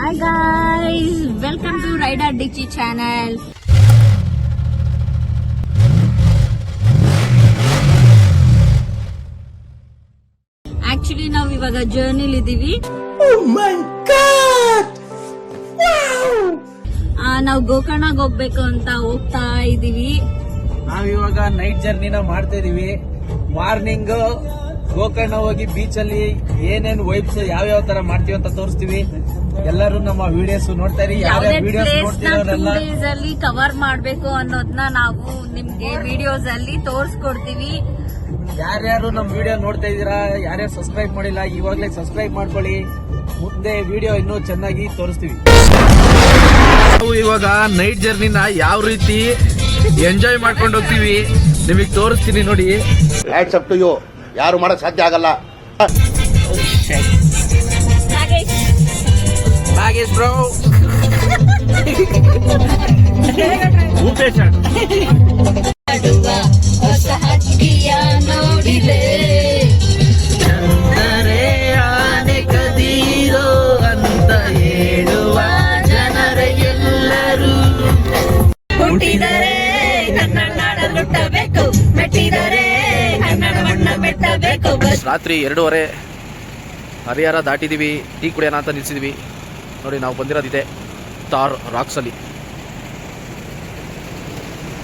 Hi guys, welcome to Rider Dichi channel. Actually ನಾವು ಇವಾಗ ಜರ್ನಿಲಿ ಇದೀವಿ. Oh my god! Wow! ನಾವು ಗೋಕರ್ಣಗೆ ಹೋಗ್ಬೇಕು ಅಂತ ಹೋಗ್ತಾ ಇದೀವಿ. ನಾವಿವಾಗ ನೈಟ್ ಜರ್ನಿನ ಮಾಡ್ತಾ ಇದೀವಿ. ಮಾರ್ನಿಂಗ್ ಗೋಕರ್ಣ ಹೋಗಿ ಬೀಚ್ ಅಲ್ಲಿ ಏನೇನ್ ವೈಬ್ಸ್ ಯಾವ ತರ ಮಾಡ್ತೀವಿ ಅಂತ ತೋರಿಸ್ತೀವಿ. ಎಲ್ಲರೂ ನಮ್ಮ ವಿಡಿಯೋಸ್ ನೋಡ್ತಾ ಇರಿ. ಯಾವ್ದೇ ಪ್ಲೇಸ್ ನ 2 days ಅಲ್ಲಿ ಕವರ್ ಮಾಡ್ಬೇಕು ಅನ್ನೋದನ್ನ ನಾವು ನಿಮ್ಗೆ ವಿಡಿಯೋಸ್ ಅಲ್ಲಿ ತೋರಿಸ್ಕೊಡ್ತೀವಿ. ಯಾರ್ಯಾರು ನಮ್ಮ ವಿಡಿಯೋ ನೋಡ್ತಾ ಇದೀರಾ, ಯಾರ್ಯಾರು ಸಬ್ಸ್ಕ್ರೈಬ್ ಮಾಡಿಲ್ಲ, ಇವಾಗಲೇ ಸಬ್ಸ್ಕ್ರೈಬ್ ಮಾಡ್ಕೊಳ್ಳಿ. ಮುಂದೆ ವಿಡಿಯೋ ಇನ್ನೂ ಚೆನ್ನಾಗಿ ತೋರಿಸ್ತೀವಿ. ನಾವು ಇವಾಗ ನೈಟ್ ಜರ್ನಿನ ಯಾವ ರೀತಿ ಎಂಜಾಯ್ ಮಾಡ್ಕೊಂಡು ಹೋಗ್ತೀವಿ ನಿಮಗೆ ತೋರಿಸ್ತೀನಿ ನೋಡಿ. Hats up to you. ಯಾರು ಮಾಡಕ್ ಸಾಧ್ಯ ಆಗಲ್ಲ. ನಾಗೇಶ್ ಬ್ರೋ ಉಪೇಶ್ ನೋಡಿದೆ ಚಂದರೆ ಆನೆ ಕದೀರೋ ಅಂತ ಹೇಳುವ ಜನರ ಎಲ್ಲರೂ ಹುಟ್ಟಿದರೆ ಕನ್ನಡ ನಾಡ ಹುಟ್ಟಬೇಕು, ಮೆಟ್ಟಿದರೆ ಕನ್ನಡ ಮಣ್ಣ ಮೆಟ್ಟಬೇಕು. ರಾತ್ರಿ 2:30 ಹರಿಹರ ದಾಟಿದೀವಿ. ಟೀ ಕುಡಿಯೋಣ ಅಂತ ನಿಲ್ಸಿದ್ವಿ ನೋಡಿ. ನಾವು ಬಂದಿರೋದಿದೆ ತಾರ್ ರಾಕ್ಸ್ ಅಲ್ಲಿ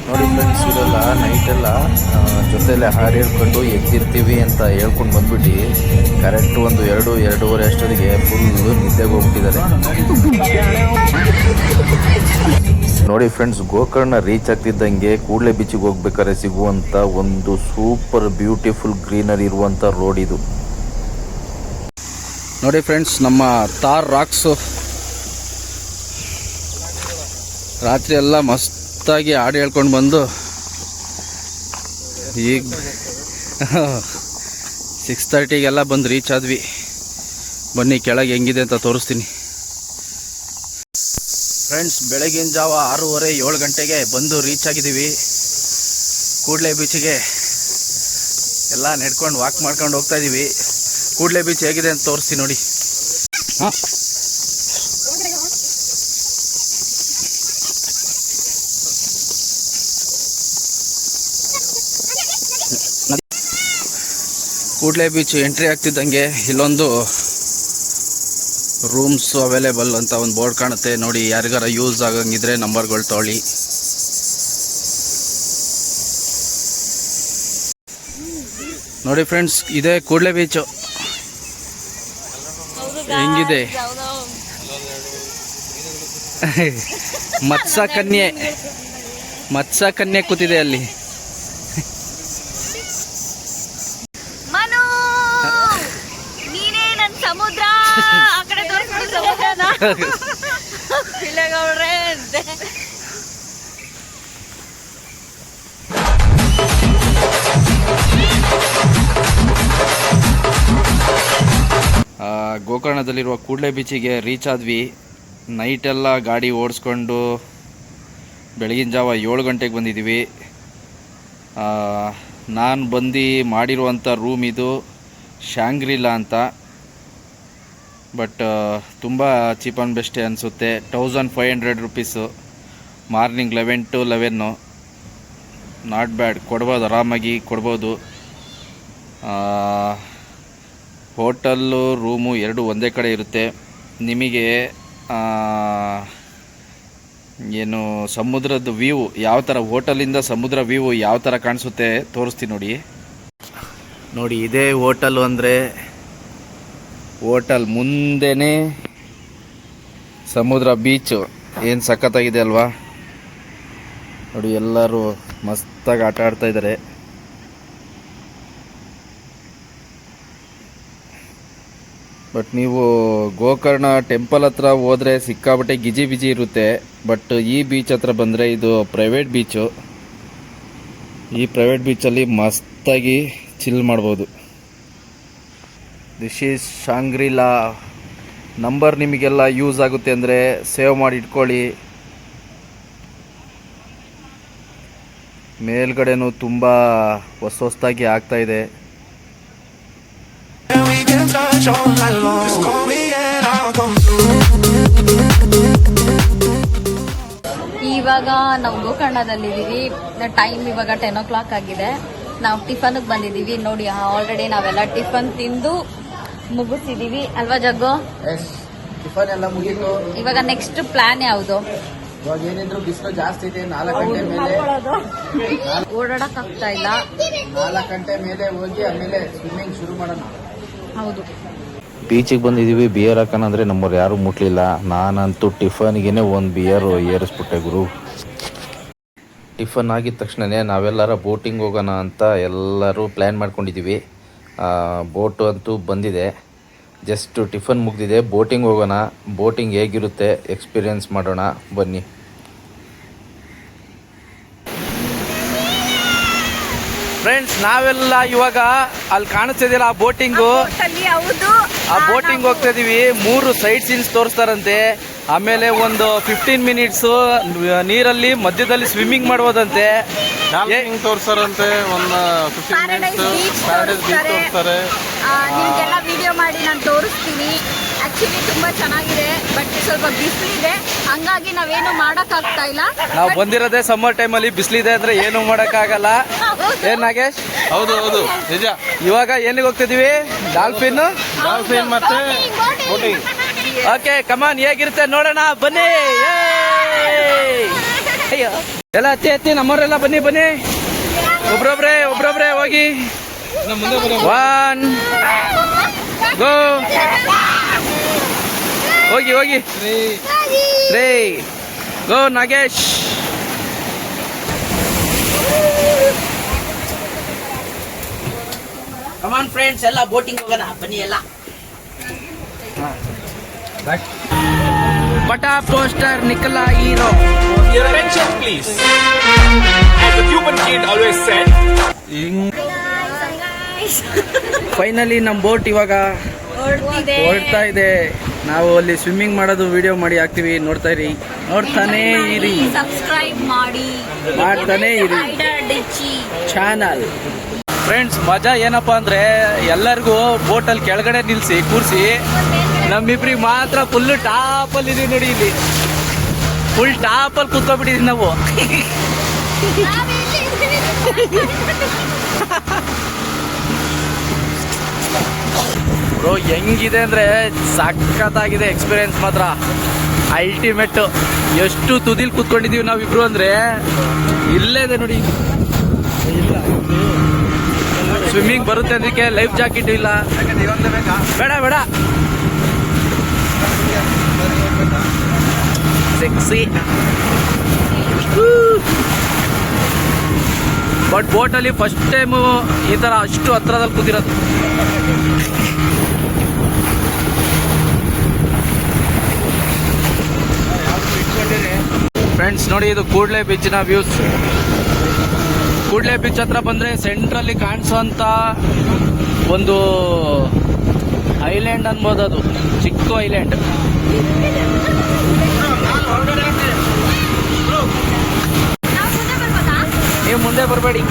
ನೋಡಿ ಫ್ರೆಂಡ್ಸ್. ಇದೆಲ್ಲ ನೈಟೆಲ್ಲ ಜೊತೆಲೆ ಹಾಡು ಹೇಳ್ಕೊಂಡು ಎದ್ದಿರ್ತೀವಿ ಅಂತ ಹೇಳ್ಕೊಂಡು ಬಂದ್ಬಿಟ್ಟು ಕರೆಕ್ಟ್ ಒಂದು 2-2:30 ಅಷ್ಟೊತ್ತಿಗೆ ಫುಲ್ಲು ನಿದ್ದೆಗೆ ಹೋಗ್ಬಿಟ್ಟಿದ್ದಾರೆ ನೋಡಿ ಫ್ರೆಂಡ್ಸ್. ಗೋಕರ್ಣ ರೀಚ್ ಆಗ್ತಿದ್ದಂಗೆ ಕೂಡಲೇ ಬೀಚಿಗೆ ಹೋಗ್ಬೇಕಾದ್ರೆ ಸಿಗುವಂಥ ಒಂದು ಸೂಪರ್ ಬ್ಯೂಟಿಫುಲ್ ಗ್ರೀನರಿ ಇರುವಂಥ ರೋಡ್ ಇದು ನೋಡಿ ಫ್ರೆಂಡ್ಸ್. ನಮ್ಮ ತಾರ್ ರಾಕ್ಸು ರಾತ್ರಿ ಎಲ್ಲ ಮಸ್ತಾಗಿ ಹಾಡು ಹೇಳ್ಕೊಂಡು ಬಂದು ಈಗ 6:30ಗೆಲ್ಲ ಬಂದು ರೀಚ್ ಆದ್ವಿ. ಬನ್ನಿ ಕೆಳಗೆ ಹೆಂಗಿದೆ ಅಂತ ತೋರಿಸ್ತೀನಿ ಫ್ರೆಂಡ್ಸ್. ಬೆಳಗಿನ ಜಾವ 6:30-7 ಗಂಟೆಗೆ ಬಂದು ರೀಚ್ ಆಗಿದ್ದೀವಿ ಕೂಡಲೇ ಬೀಚಿಗೆ. ಎಲ್ಲ ನೆಡ್ಕೊಂಡು ವಾಕ್ ಮಾಡ್ಕೊಂಡು ಹೋಗ್ತಾ ಇದ್ದೀವಿ. ಕೂಡಲೇ ಬೀಚ್ ಹೇಗಿದೆ ಅಂತ ತೋರಿಸ್ತೀನಿ ನೋಡಿ. ಕೂಡಲೇ ಬೀಚ್ ಎಂಟ್ರಿ ಆಗ್ತಿದ್ದಂಗೆ ಇಲ್ಲೊಂದು ರೂಮ್ಸ್ ಅವೈಲೇಬಲ್ ಅಂತ ಒಂದು ಬೋರ್ಡ್ ಕಾಣುತ್ತೆ ನೋಡಿ. ಯಾರಿಗಾರ ಯೂಸ್ ಆಗಂಗಿದ್ರೆ ನಂಬರ್ಗಳು ತೊಗೊಳ್ಳಿ. ನೋಡಿ ಫ್ರೆಂಡ್ಸ್, ಇದೇ ಕೂಡಲೇ ಬೀಚು. ಹೆಂಗಿದೆ ಮತ್ಸ್ಯ ಕನ್ಯೆ ಕೂತಿದೆ ಅಲ್ಲಿ. ನೀನೇ ನನ್ ಸಮುದ್ರ ಆ ಕಡೆ ತೋರಿಸ್ಬಿಡು ಸಮುದ್ರನ ಪಿಳ್ಳೆಗೌಡ್ರೆ ಅಂತೆ. ಗೋಕರ್ಣದಲ್ಲಿರುವ ಕೂಡಲೇ ಬೀಚಿಗೆ ರೀಚ್ ಆದ್ವಿ. ನೈಟೆಲ್ಲ ಗಾಡಿ ಓಡಿಸ್ಕೊಂಡು ಬೆಳಗಿನ ಜಾವ 7 ಗಂಟೆಗೆ ಬಂದಿದ್ದೀವಿ. ನಾನು ಬಂದು ಮಾಡಿರುವಂಥ ರೂಮ್ ಇದು ಶಾಂಗ್ರಿಲಾ ಅಂತ. ಬಟ್ ತುಂಬ ಚೀಪ್ ಆ್ಯಂಡ್ ಬೆಸ್ಟೇ ಅನಿಸುತ್ತೆ. 1500 rupees. Morning 11 to 11. Not bad, ಕೊಡ್ಬೋದು, ಆರಾಮಾಗಿ ಕೊಡ್ಬೋದು. ಹೋಟಲ್ಲು ರೂಮು 2 ಒಂದೇ ಕಡೆ ಇರುತ್ತೆ. ನಿಮಗೆ ಏನು ಸಮುದ್ರದ ವ್ಯೂ ಯಾವ ಥರ, ಹೋಟೆಲಿಂದ ಸಮುದ್ರ ವ್ಯೂ ಯಾವ ಥರ ಕಾಣಿಸುತ್ತೆ ತೋರಿಸ್ತೀನಿ ನೋಡಿ. ನೋಡಿ ಇದೇ ಹೋಟೆಲು ಅಂದರೆ ಹೋಟೆಲ್ ಮುಂದೆನೇ ಸಮುದ್ರ ಬೀಚು. ಏನು ಸಖತ್ತಾಗಿದೆ ಅಲ್ವಾ ನೋಡಿ. ಎಲ್ಲರೂ ಮಸ್ತಾಗಿ ಆಟ ಆಡ್ತಾ ಇದ್ದಾರೆ. ಬಟ್ ನೀವು ಗೋಕರ್ಣ ಟೆಂಪಲ್ ಹತ್ರ ಹೋದರೆ ಸಿಕ್ಕಾಬಟ್ಟೆ ಗಿಜಿ ಬಿಜಿ ಇರುತ್ತೆ. ಬಟ್ ಈ ಬೀಚ್ ಹತ್ರ ಬಂದರೆ ಇದು ಪ್ರೈವೇಟ್ ಬೀಚು. ಈ ಪ್ರೈವೇಟ್ ಬೀಚಲ್ಲಿ ಮಸ್ತಾಗಿ ಚಿಲ್ ಮಾಡ್ಬೋದು. This is Shangri-La. ನಂಬರ್ ನಿಮಗೆಲ್ಲ ಯೂಸ್ ಆಗುತ್ತೆ ಅಂದರೆ ಸೇವ್ ಮಾಡಿ ಇಟ್ಕೊಳ್ಳಿ. ಮೇಲ್ಗಡೆನೂ ತುಂಬ ಹೊಸದಾಗಿ ಆಗ್ತಾಯಿದೆ. touch all night long. Just call me and I'll come through. ಇವಾಗ ನಾವು ಗೋಕರ್ಣದಲ್ಲಿದ್ದೀವಿ. ಟೈಮ್ ಇವಾಗ 10 o'clock ಆಗಿದೆ. ನಾವು ಟಿಫನ್ಗೆ ಬಂದಿದ್ದೀವಿ. ನೋಡಿ ಆಲ್ರೆಡಿ ನಾವೆಲ್ಲ ಟಿಫನ್ ತಿಂದು ಮುಗಿಸಿದೀವಿ ಅಲ್ವಾ ಜಗ್ಗು? ಟಿಫನ್ ಎಲ್ಲ ಮುಗೀತು. ಇವಾಗ ನೆಕ್ಸ್ಟ್ ಪ್ಲಾನ್ ಯಾವುದು? ಇವಾಗ ಏನಿದ್ರು ಬಿಸಿಲು ಜಾಸ್ತಿ ಇದೆ. 4 ಗಂಟೆ ಮೇಲೆ ಓಡಾಡಕ್ ಆಗ್ತಾ ಇಲ್ಲ. 4 ಗಂಟೆ ಮೇಲೆ ಹೋಗಿ ಆಮೇಲೆ ಸ್ವಿಮ್ಮಿಂಗ್ ಶುರು ಮಾಡೋಣ. ಹೌದು, ಬೀಚಿಗೆ ಬಂದಿದ್ದೀವಿ. ಬಿಯರ್ ಹಾಕೋಣಂದ್ರೆ ನಮ್ಮವ್ರು ಯಾರು ಮುಟ್ಲಿಲ್ಲ. ನಾನಂತೂ ಟಿಫನ್ಗೆ ಒಂದು ಬಿಯರ್ ಏರಿಸ್ಬಿಟ್ಟೆ ಗುರು. ಟಿಫನ್ ಆಗಿದ ತಕ್ಷಣವೇ ನಾವೆಲ್ಲರ ಬೋಟಿಂಗ್ ಹೋಗೋಣ ಅಂತ ಎಲ್ಲರೂ ಪ್ಲ್ಯಾನ್ ಮಾಡ್ಕೊಂಡಿದ್ದೀವಿ. ಬೋಟು ಅಂತೂ ಬಂದಿದೆ. ಜಸ್ಟ್ ಟಿಫನ್ ಮುಗಿದಿದೆ. ಬೋಟಿಂಗ್ ಹೋಗೋಣ. ಬೋಟಿಂಗ್ ಹೇಗಿರುತ್ತೆ ಎಕ್ಸ್ಪೀರಿಯನ್ಸ್ ಮಾಡೋಣ ಬನ್ನಿ. ಫ್ರೆಂಡ್ಸ್, ನಾವೆಲ್ಲ ಇವಾಗ ಅಲ್ಲಿ ಕಾಣಿಸ್ತಿದಿಲ್ಲ ಆ ಬೋಟಿಂಗು. ಆ ಬೋಟಿಂಗ್ ಹೋಗ್ತಾ ಇದೀವಿ. 3 ಸೈಡ್ ಸೀನ್ಸ್ ತೋರಿಸ್ತಾರಂತೆ. ಆಮೇಲೆ ಒಂದು 15 ಮಿನಿಟ್ಸ್ ನೀರಲ್ಲಿ ಮಧ್ಯದಲ್ಲಿ ಸ್ವಿಮ್ಮಿಂಗ್ ಮಾಡ್ಬೋದಂತೆ. ತೋರ್ಸಾರಂತೆ. ಒಂದು 15 ಮಿನಿಟ್ಸ್ ಪ್ಯಾರಡೈಸ್ ಬೀಚ್ ತೋರಿಸ್ತಾರೆ. ನಿಮ್ಗೆಲ್ಲ ವಿಡಿಯೋ ಮಾಡಿ ನಾನು ತೋರಿಸ್ತೀನಿ. ಆಕ್ಚುಲಿ ತುಂಬಾ ಚೆನ್ನಾಗಿದೆ, ಬಟ್ ಸ್ವಲ್ಪ ಬಿಸಿಲಿದೆ, ಹಂಗಾಗಿ ನಾವೇನು ಮಾಡಕ್ ಆಗ್ತಾ ಇಲ್ಲ. ನಾವು ಬಂದಿರೋದೇ ಸಮ್ಮರ್ ಟೈಮಲ್ಲಿ. ಬಿಸಿಲಿದೆ ಅಂದ್ರೆ ಏನು ಮಾಡಕ್ ಆಗಲ್ಲ. ಏನ್ ನಾಗೇಶ್? ಹೌದು ಹೌದು ನಿಜ. ಇವಾಗ ಏನಿಗೆ ಹೋಗ್ತಿದೀವಿ? ಡಾಲ್ಫಿನ್ ಮತ್ತೆ ಬೋಟಿಂಗ್. ಓಕೆ, ಕಮಾನ್, ಹೇಗಿರುತ್ತೆ ನೋಡೋಣ ಬನ್ನಿ. ಅಯ್ಯೋ, ಎಲ್ಲ ಹತ್ತಿ ನಮ್ಮವರೆಲ್ಲ ಬನ್ನಿ ಬನ್ನಿ. ಒಬ್ರೊಬ್ರೆ ಹೋಗಿ. 1 ಗೋ. ಹೋಗಿ 3 ಗೋ. ನಾಗೇಶ್ ಕಮಾನ್ ಫ್ರೆಂಡ್ಸ್, ಎಲ್ಲ ಬೋಟಿಂಗ್ ಹೋಗೋಣ ಬನ್ನಿ ಎಲ್ಲ. ಪಟಾ ಪೋಸ್ಟರ್ ನಿಕಲಾ hero. Your attention, please. As the human kid always said, finally ನಮ್ಮ ಬೋಟ್ ಇವಾಗ ಹೊರಡ್ತಾ ಇದೆ. ನಾವು ಅಲ್ಲಿ ಸ್ವಿಮ್ಮಿಂಗ್ ಮಾಡೋದು ವಿಡಿಯೋ ಮಾಡಿ ಹಾಕ್ತಿವಿ. ನೋಡ್ತಾನೆ ಇರಿ, ಸಬ್ಸ್ಕ್ರೈಬ್ ಮಾಡಿ, ಮಾಡ್ತಾನೆ ಇರಿ ಚಾನಲ್. ಫ್ರೆಂಡ್ಸ್, ಮಜಾ ಏನಪ್ಪಾ ಅಂದ್ರೆ ಎಲ್ಲರಿಗೂ ಬೋಟಲ್ಲಿ ಕೆಳಗಡೆ ನಿಲ್ಸಿ ಕೂರಿಸಿ ನಮ್ಮಿಬ್ರಿಗೆ ಮಾತ್ರ ಫುಲ್ ಟಾಪಲ್ಲಿ ಇದೀವಿ. ನೋಡಿ ಇಲ್ಲಿ ಫುಲ್ ಟಾಪಲ್ಲಿ ಕೂತ್ಕೊಬಿಟ್ಟಿದೀವಿ ನಾವು. ಬ್ರೋ, ಹೆಂಗಿದೆ ಅಂದ್ರೆ ಸಖತ್ತಾಗಿದೆ. ಎಕ್ಸ್ಪೀರಿಯನ್ಸ್ ಮಾತ್ರ ಅಲ್ಟಿಮೇಟ್. ಎಷ್ಟು ತುದಿಲ್ ಕೂತ್ಕೊಂಡಿದೀವಿ ನಾವಿಬ್ರು ಅಂದ್ರೆ. ಇಲ್ಲೇ ಇದೆ ನೋಡಿ. ಸ್ವಿಮ್ಮಿಂಗ್ ಬರುತ್ತೆ ಅದಕ್ಕೆ ಲೈಫ್ ಜಾಕೆಟ್ ಇಲ್ಲ. ಬೇಡ ಸೆಕ್ಸಿ. ಬಟ್ ಬೋಟಲ್ಲಿ ಫಸ್ಟ್ ಟೈಮು ಈ ತರ ಅಷ್ಟು ಹತ್ರದಲ್ಲಿ ಕೂತಿರೋದು. ಫ್ರೆಂಡ್ಸ್ ನೋಡಿ, ಇದು ಕೂಡ್ಲೆ ಬೀಚಿನ ವ್ಯೂಸ್. ಕೂಡ್ಲೆ ಬೀಚ್ ಹತ್ರ ಬಂದ್ರೆ ಸೆಂಟ್ರಲ್ಲಿ ಕಾಣಿಸುವಂತ ಒಂದು ಐಲ್ಯಾಂಡ್ ಅನ್ಬೋದು. ಅದು ಚಿಕ್ಕ ಐಲ್ಯಾಂಡ್. ನೀವು ಮುಂದೆ ಬರಬೇಡಿ,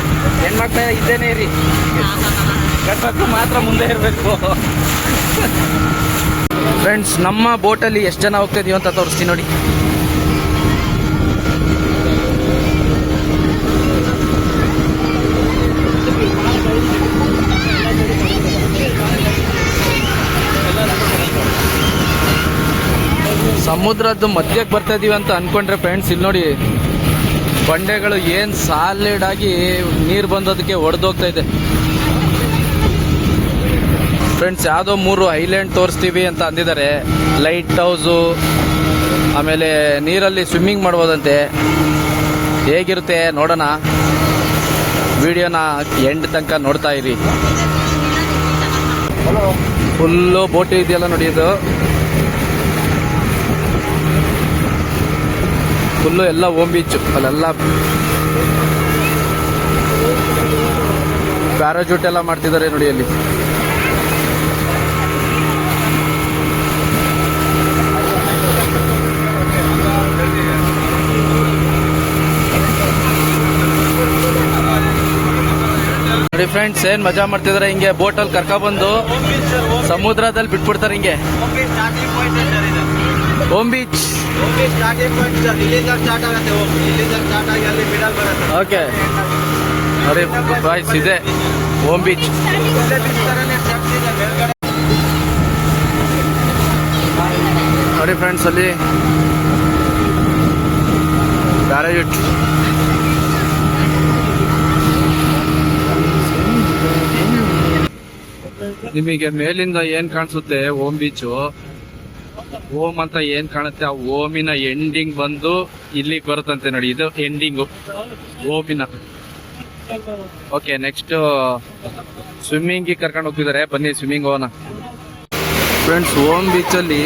ಹೆಣ್ಮಕ್ಳ ಇದ್ದೇನೆ ಇರಿ. ಗಂಡ್ಮಕ್ಳು ಮಾತ್ರ ಮುಂದೆ ಇರಬೇಕು. ಫ್ರೆಂಡ್ಸ್, ನಮ್ಮ ಬೋಟಲ್ಲಿ ಎಷ್ಟು ಜನ ಹೋಗ್ತಾ ಇದೀವಿ ಅಂತ ತೋರಿಸ್ತೀನಿ ನೋಡಿ. ಸಮುದ್ರದ್ದು ಮಧ್ಯಕ್ಕೆ ಬರ್ತಾ ಇದೀವಿ ಅಂತ ಅನ್ಕೊಂಡ್ರೆ ಫ್ರೆಂಡ್ಸ್, ಇಲ್ಲಿ ನೋಡಿ ಬಂಡೆಗಳು ಏನ್ ಸಾಲಿಡ್ ಆಗಿ ನೀರು ಬಂದೋದಕ್ಕೆ ಒಡೆದೋಗ್ತಾ ಇದೆ. ಫ್ರೆಂಡ್ಸ್, ಯಾವುದೋ 3 ಐಲ್ಯಾಂಡ್ ತೋರಿಸ್ತೀವಿ ಅಂತ ಅಂದಿದ್ದಾರೆ. ಲೈಟ್ ಹೌಸು, ಆಮೇಲೆ ನೀರಲ್ಲಿ ಸ್ವಿಮ್ಮಿಂಗ್ ಮಾಡ್ಬೋದಂತೆ. ಹೇಗಿರುತ್ತೆ ನೋಡೋಣ. ವಿಡಿಯೋನ ಎಂಡ್ ತನಕ ನೋಡ್ತಾ ಇರಿ. ಫುಲ್ಲು ಬೋಟ್ ಇದೆಯಲ್ಲ ನೋಡಿ, ಇದು ಫುಲ್ಲು ಎಲ್ಲ ಓಮ್ ಬೀಚ್. ಅಲ್ಲೆಲ್ಲ ಪ್ಯಾರಾಜೂಟ್ ಎಲ್ಲ ಮಾಡ್ತಿದ್ದಾರೆ ನೋಡಿ ಅಲ್ಲಿ. ನೋಡಿ ಫ್ರೆಂಡ್ಸ್, ಏನ್ ಮಜಾ ಮಾಡ್ತಿದಾರೆ. ಹಿಂಗೆ ಬೋಟಲ್ಲಿ ಕರ್ಕೊಂಡ್ಬಂದು ಸಮುದ್ರದಲ್ಲಿ ಬಿಟ್ಬಿಡ್ತಾರೆ ಹಿಂಗೆ. ಓಮ್ ಬೀಚ್. ಸ್ಟಾರ್ಟಿಂಗ್ ಪಾಯಿಂಟ್ ಇಲ್ಲಿಂದ ಸ್ಟಾರ್ಟ್ ಆಗುತ್ತೆ. ಇಲ್ಲಿಂದ ಸ್ಟಾರ್ಟ್ ಆಗಿ ಅಲ್ಲಿ ಮಿಡಲ್ ಬರುತ್ತೆ. ಓಕೆ ನೋಡಿ ಬಾಯ್ಸ್, ಇದೆ ಓಮ್ ಬೀಚ್. ನೋಡಿ ಫ್ರೆಂಡ್ಸ್, ಅಲ್ಲಿ ಪ್ಯಾರಾಯೂಟ್. ನಿಮಗೆ ಮೇಲಿಂದ ಏನ್ ಕಾಣಿಸುತ್ತೆ ಓಮ್ ಬೀಚು, ಓಮ್ ಅಂತ ಏನ್ ಕಾಣುತ್ತೆ, ಆ ಓಮಿನ ಎಂಡಿಂಗ್ ಬಂದು ಇಲ್ಲಿಗೆ ಬರುತ್ತಂತೆ ನೋಡಿ. ಇದು ಎಂಡಿಂಗು ಓಮಿನ. ಓಕೆ, ನೆಕ್ಸ್ಟ್ ಸ್ವಿಮ್ಮಿಂಗ್ ಕರ್ಕೊಂಡು ಹೋಗ್ತಿದ್ದಾರೆ. ಬನ್ನಿ ಸ್ವಿಮ್ಮಿಂಗ್ ಹೋಗೋಣ ಫ್ರೆಂಡ್ಸ್. ಓಮ್ ಬೀಚಲ್ಲಿ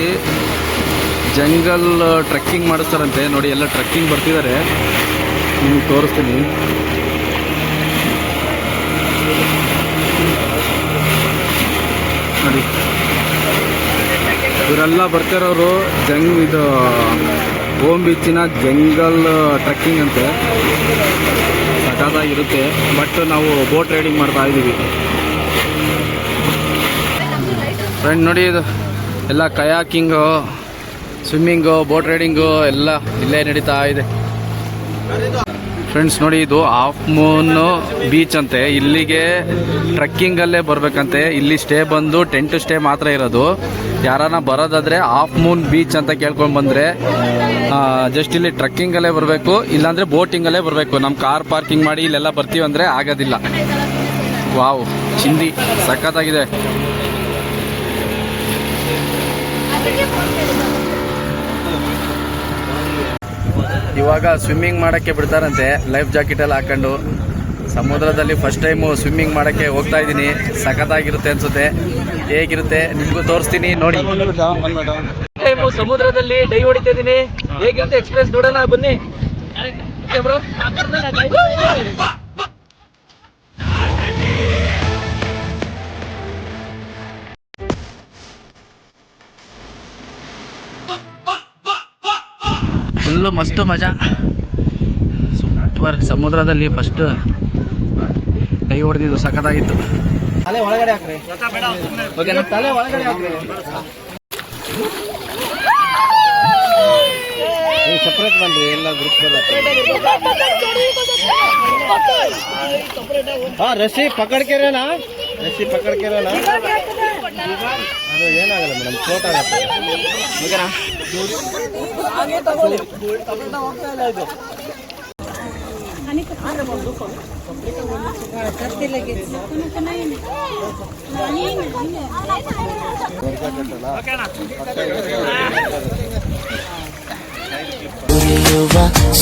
ಜಂಗಲ್ ಟ್ರೆಕ್ಕಿಂಗ್ ಮಾಡಿಸ್ತಾರಂತೆ ನೋಡಿ. ಎಲ್ಲ ಟ್ರೆಕ್ಕಿಂಗ್ ಬರ್ತಿದ್ದಾರೆ, ನಿಮ್ಗೆ ತೋರಿಸ್ತೀನಿ. ನೋಡಿ, ಇವರೆಲ್ಲ ಬರ್ತಿರೋರು ಇದು ಓಮ್ ಬೀಚಿನ ಜಂಗಲ್ ಟ್ರೆಕ್ಕಿಂಗ್ ಅಂತೆ. ಸಖತ್ತಾಗಿರುತ್ತೆ. ಬಟ್ ನಾವು ಬೋಟ್ ರೈಡಿಂಗ್ ಮಾಡ್ತಾ ಇದ್ದೀವಿ ಫ್ರೆಂಡ್. ನೋಡಿ, ಇದು ಎಲ್ಲ ಕಯಾಕಿಂಗು, ಸ್ವಿಮ್ಮಿಂಗು, ಬೋಟ್ ರೈಡಿಂಗು ಎಲ್ಲ ಇಲ್ಲೇ ನಡೀತಾ ಇದೆ ಫ್ರೆಂಡ್ಸ್. ನೋಡಿ, ಇದು ಹಾಫ್ ಮೂನ್ ಬೀಚ್ ಅಂತೆ. ಇಲ್ಲಿಗೆ ಟ್ರೆಕ್ಕಿಂಗ್ ಅಲ್ಲೇ ಬರ್ಬೇಕಂತೆ. ಇಲ್ಲಿ ಸ್ಟೇ ಬಂದು ಟೆಂಟ್ ಸ್ಟೇ ಮಾತ್ರ ಇರೋದು. ಯಾರನ್ನ ಬರೋದಾದ್ರೆ ಹಾಫ್ ಮೂನ್ ಬೀಚ್ ಅಂತ ಕೇಳ್ಕೊಂಡ್ ಬಂದ್ರೆ ಜಸ್ಟ್ ಇಲ್ಲಿ ಟ್ರೆಕ್ಕಿಂಗ್ ಅಲ್ಲೇ ಬರಬೇಕು, ಇಲ್ಲಾಂದ್ರೆ ಬೋಟಿಂಗ್ ಅಲ್ಲೇ ಬರಬೇಕು. ನಮ್ಮ ಕಾರ್ ಪಾರ್ಕಿಂಗ್ ಮಾಡಿ ಇಲ್ಲೆಲ್ಲ ಬರ್ತೀವಿ ಅಂದ್ರೆ ಆಗೋದಿಲ್ಲ. ವಾವ್, ಚಿಂದಿ ಸಖತ್ತಾಗಿದೆ. ಇವಾಗ ಸ್ವಿಮ್ಮಿಂಗ್ ಮಾಡಕ್ಕೆ ಬಿಡ್ತಾರಂತೆ, ಲೈಫ್ ಜಾಕೆಟ್ ಎಲ್ಲ ಹಾಕೊಂಡು. ಸಮುದ್ರದಲ್ಲಿ ಫಸ್ಟ್ ಟೈಮು ಸ್ವಿಮ್ಮಿಂಗ್ ಮಾಡಕ್ಕೆ ಹೋಗ್ತಾ ಇದ್ದೀನಿ. ಸಖತ್ತಾಗಿರುತ್ತೆ ಅನ್ಸುತ್ತೆ. ಹೇಗಿರುತ್ತೆ ನಿಮ್ಗೂ ತೋರಿಸ್ತೀನಿ ನೋಡಿ. ಟೈಮು ಸಮುದ್ರದಲ್ಲಿ ಡೈ ಹೊಡಿತಾ ಇದ್ದೀನಿ. ಹೇಗಿರುತ್ತೆ ಎಕ್ಸ್ಪ್ರೆಸ್ ನೋಡೋಣ ಬನ್ನಿ. ಫುಲ್ಲು ಮಸ್ತು ಮಜಾ, ಸೂಪರ್. ಸಮುದ್ರದಲ್ಲಿ ಫಸ್ಟ್ ಕೈ ಹೊಡೆದಿದ್ದು ಸಖತ್ತಾಗಿತ್ತು. ತಲೆ ಒಳಗಡೆ ಹಾಕ್ರಿ, ತಲೆ ಒಳಗಡೆ ಹಾಕ್ರಿ. ಸಪ್ರೇಟ್ ಬನ್ರಿ, ಎಲ್ಲ ಗ್ರೂಪ್ ಬರುತ್ತೆ. ಹಾ, ರಸ್ಸಿ ಪಕಡ್ಕೆರೇನಾ? ರಸ್ಸಿ ಪಕಡ್ಕೆರೇನಾ? ಅದು ಏನಾಗಲ್ಲ ಮೇಡಮ್, ಫ್ಲೋಟ್ ಆಗುತ್ತೆ. ಓಕೆನಾ? ಹೋಗ್ತಾ ಇಲ್ಲ ಇದು.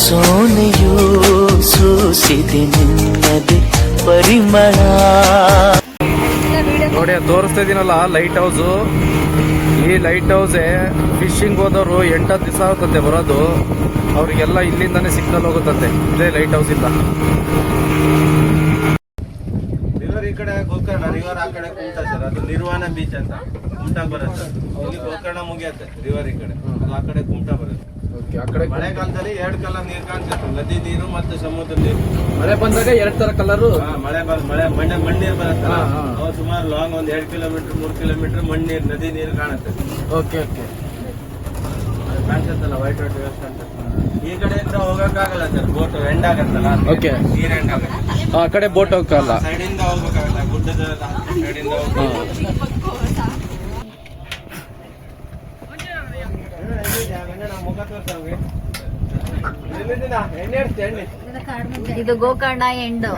ಸೋನೆಯು ಸೂಸಿದೆ ನಿನ್ನದೆ ಪರಿಮಳ. ನೋಡಿ, ತೋರಿಸ್ತಾ ಇದೀನಲ್ಲ ಲೈಟ್ ಹೌಸು. ಈ ಲೈಟ್ ಹೌಸೇ ಫಿಶಿಂಗ್ ಹೋದವರು 8 ದಿವಸ ಆಗುತ್ತಂತೆ ಬರೋದು. ಅವರಿಗೆಲ್ಲ ಇಲ್ಲಿಂದಾನೇ ಸಿಗ್ನಲ್ ಹೋಗುತ್ತಂತೆ, ಇದೇ ಲೈಟ್ ಹೌಸ್ ಇಂದ. ರಿವರ್ ಈ ಕಡೆ ಗೋಕರ್ಣ, ರಿವರ್ ಆ ಕಡೆ ಕುಮಟಾ ಸರ್. ಅದು ನಿರ್ವಾಣ ಬೀಚ್ ಅಂತ ಕುಮಟಾ ಬರುತ್ತೆ. ಅಲ್ಲಿ ಗೋಕರ್ಣ ಮುಗಿಯುತ್ತೆ ರಿವರ್ ಈ ಕಡೆ, ಆ ಕಡೆ ಕುಮಟಾ ಬರುತ್ತೆ. ಆ ಕಡೆ ಮಳೆಗಾಲದಲ್ಲಿ 2 ಕಲರ್ ನೀರು ಕಾಣಿಸುತ್ತೆ, ನದಿ ನೀರು ಮತ್ತು ಸಮುದ್ರ ನೀರು. ಮಳೆ ಬಂದಾಗ 2 ತರ ಕಲರು. ಮಳೆ ಮಣ್ಣೀರು ಬರುತ್ತೆ. ಅವು ಸುಮಾರು ಲಾಂಗ್ 1 2 ಕಿಲೋಮೀಟರ್ 3 ಕಿಲೋಮೀಟರ್ ಮಣ್ಣೀರು, ನದಿ ನೀರು ಕಾಣುತ್ತೆ. ಓಕೆ ಓಕೆ, ಕಾಣಿಸುತ್ತಲ್ಲ ವೈಟ್ ವ್ಯವಸ್ಥೆ ಅಂತ. ಈ ಕಡೆಯಿಂದ ಹೋಗಕ್ಕಾಗಲ್ಲ ಸರ್, ಬೋಟ್ ಎಂಡ್ ಆಗತ್ತಲ್ಲ. ಓಕೆ, ನೀರ್ ಎಂಡ್ ಆಗುತ್ತೆ. ಆ ಕಡೆ ಬೋಟ್ ಹೋಗಲ್ಲ, ಸೈಡಿಂದ ಹೋಗ್ಬೇಕಾಗಲ್ಲ, ಗುಡ್ಡದ ಸೈಡಿಂದ ಇದು ಗೋಕರ್ಣ ಎಂಡ್.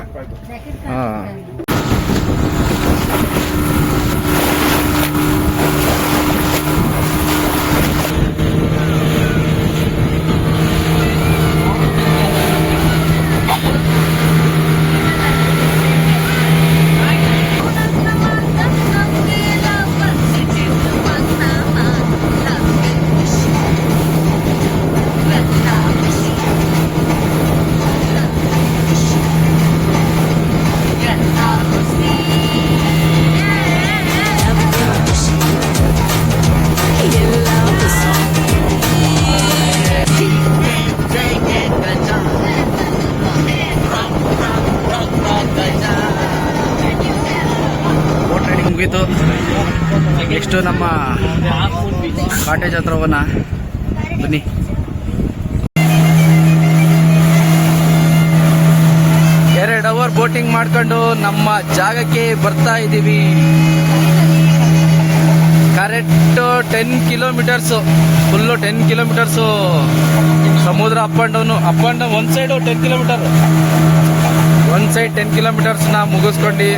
ಮುಗೀತು. ನೆಕ್ಸ್ಟ್ ನಮ್ಮ ಕಾಟೇಜ್ ಹತ್ರ ಹೋಗೋಣ. ಬನ್ನಿ. ಎರಡು ಅವರ್ ಬೋಟಿಂಗ್ ಮಾಡ್ಕೊಂಡು ನಮ್ಮ ಜಾಗಕ್ಕೆ ಬರ್ತಾ ಇದ್ದೀವಿ. ಕರೆಕ್ಟ್ 10 ಕಿಲೋಮೀಟರ್ಸು, ಫುಲ್ಲು 10 ಕಿಲೋಮೀಟರ್ಸು ಸಮುದ್ರ ಅಪ್ ಅಂಡ್ ಡೌನ್ ಒಂದ್ ಸೈಡ್ 10 ಕಿಲೋಮೀಟರ್, ಒಂದ್ ಸೈಡ್ 10 ಕಿಲೋಮೀಟರ್ಸ್ನ ಮುಗಿಸ್ಕೊಂಡು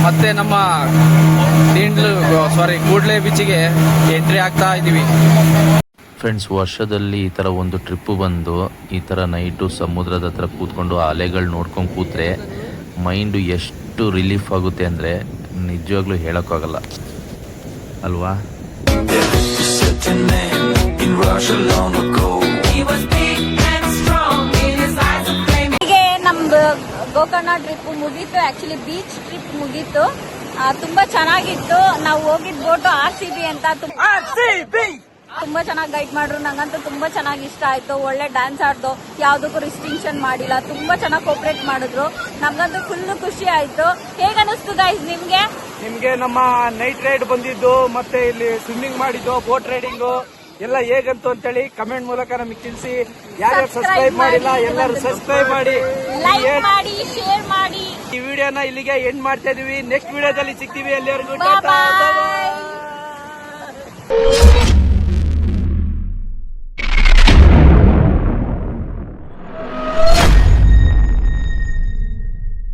ಮತ್ತೆ ನಮ್ಮ ಕೂಡ್ಲೆ ಬೀಚಿಗೆ ಎಂಟ್ರಿ ಆಗ್ತಾ ಇದ್ದೀವಿ. ಫ್ರೆಂಡ್ಸ್, ವರ್ಷದಲ್ಲಿ ಈ ಥರ ಒಂದು ಟ್ರಿಪ್ಪು ಬಂದು ಈ ಥರ ನೈಟು ಸಮುದ್ರದ ಹತ್ರ ಕೂತ್ಕೊಂಡು ಆ ಅಲೆಗಳು ನೋಡ್ಕೊಂಡು ಕೂತ್ರೆ ಮೈಂಡು ಎಷ್ಟು ರಿಲೀಫ್ ಆಗುತ್ತೆ ಅಂದರೆ ನಿಜವಾಗ್ಲೂ ಹೇಳೋಕ್ಕಾಗಲ್ಲ ಅಲ್ವಾ? ಹೀಗೆ ನಮ್ದು ಗೋಕರ್ಣ ಟ್ರಿಪ್ ಮುಗೀತು. ಆಕ್ಚುಲಿ ಬೀಚ್ ಟ್ರಿಪ್ ಮುಗೀತು. ತುಂಬಾ ಚೆನ್ನಾಗಿತ್ತು. ನಾವು ಹೋಗಿದ್ ಬೋಟು RCB ಅಂತ. ತುಂಬಾ ಚೆನ್ನಾಗಿ ಗೈಡ್ ಮಾಡ್ರು. ನಂಗಂತೂ ತುಂಬಾ ಚೆನ್ನಾಗಿ ಇಷ್ಟ ಆಯ್ತು. ಒಳ್ಳೆ ಡ್ಯಾನ್ಸ್ ಆಡ್ದು, ಯಾವ್ದಕ್ಕೂ ರಿಸ್ಟ್ರಿಕ್ಷನ್ ಮಾಡಿಲ್ಲ. ತುಂಬಾ ಚೆನ್ನಾಗಿ ಕೋಪರೇಟ್ ಮಾಡಿದ್ರು. ನಮ್ಗಂತೂ ಫುಲ್ ಖುಷಿ ಆಯ್ತು. ಹೇಗ ಅನಿಸ್ತು ಗೈಸ್ ನಿಮ್ಗೆ ನಮ್ಮ ನೈಟ್ ರೈಡ್ ಬಂದಿದ್ದು, ಮತ್ತೆ ಇಲ್ಲಿ ಸ್ವಿಮ್ಮಿಂಗ್ ಮಾಡಿದ್ದು, ಬೋಟ್ ರೈಡಿಂಗು ಎಲ್ಲ ಹೇಗಂತು ಅಂತೇಳಿ ಕಮೆಂಟ್ ಮೂಲಕ ನಮಗೆ ತಿಳಿಸಿ. ಯಾರ್ಯಾರು ಸಬ್ಸ್ಕ್ರೈಬ್ ಮಾಡಿಲ್ಲ ಎಲ್ಲರೂ ಸಬ್ಸ್ಕ್ರೈಬ್ ಮಾಡಿ, ಲೈಕ್ ಮಾಡಿ, ಶೇರ್ ಮಾಡಿ. ಈ ವಿಡಿಯೋನ ಇಲ್ಲಿಗೆ ಎಂಡ್ ಮಾಡ್ತಾ ಇದೀವಿ. ನೆಕ್ಸ್ಟ್ ವಿಡಿಯೋದಲ್ಲಿ ಸಿಗ್ತೀವಿ. ಎಲ್ಲರಿಗೂ ಟಾಟಾ.